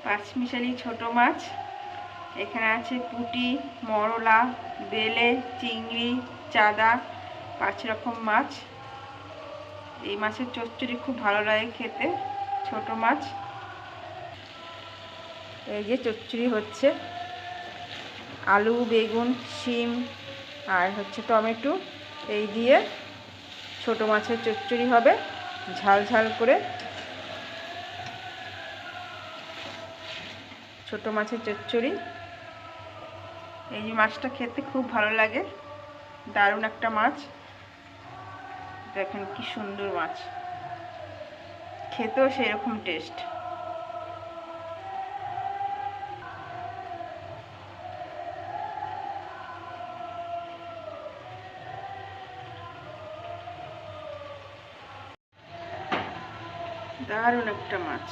পাঁচমিশালি ছোট মাছ। এখানে আছে পুঁটি, মরলা, বেলে, চিংড়ি, চাদা, 5 রকম মাছ। এই মাছের চচ্চড়ি খুব ভালো লাগে খেতে, ছোট মাছ। এই যে চচ্চড়ি হচ্ছে, আলু, বেগুন, শিম আর হচ্ছে টমেটো, এই দিয়ে ছোট মাছের চচ্চড়ি হবে, ঝাল ঝাল করে। ছোট মাছের চচ্চড়ি। এই যে মাছটা খেতে খুব ভালো লাগে, দারুণ একটা মাছ। দেখেন কি সুন্দর মাছ, খেতেও সেরকম টেস্ট। দারুণ একটা মাছ।